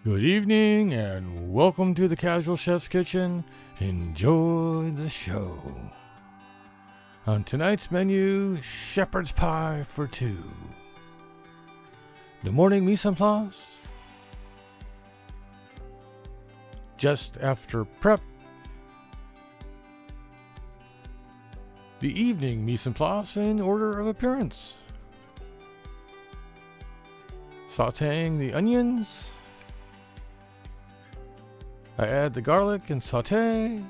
Good evening and welcome to the Casual Chef's Kitchen. Enjoy the show. On tonight's menu, shepherd's pie for two. The morning mise en place. Just after prep. The evening mise en place in order of appearance. Sautéing the onions. I add the garlic and sauté.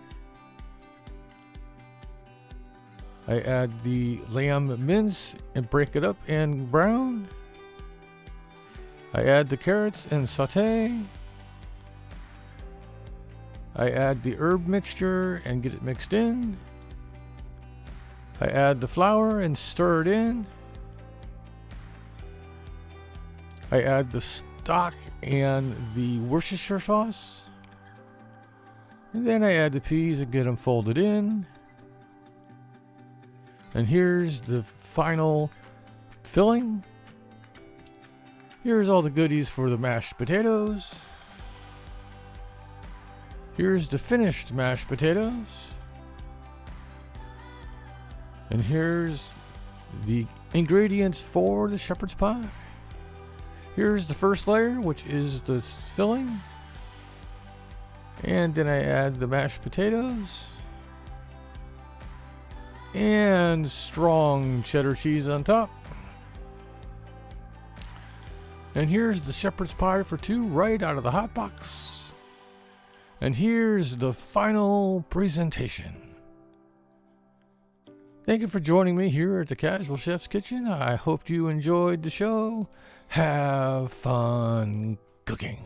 I add the lamb mince and break it up and brown. I add the carrots and sauté. I add the herb mixture and get it mixed in. I add the flour and stir it in. I add the stock and the Worcestershire sauce. And then I add the peas and get them folded in. And here's the final filling. Here's all the goodies for the mashed potatoes. Here's the finished mashed potatoes. And here's the ingredients for the shepherd's pie. Here's the first layer, which is the filling. And then I add the mashed potatoes. And strong cheddar cheese on top. And here's the shepherd's pie for two right out of the hot box. And here's the final presentation. Thank you for joining me here at the Casual Chef's Kitchen. I hope you enjoyed the show. Have fun cooking.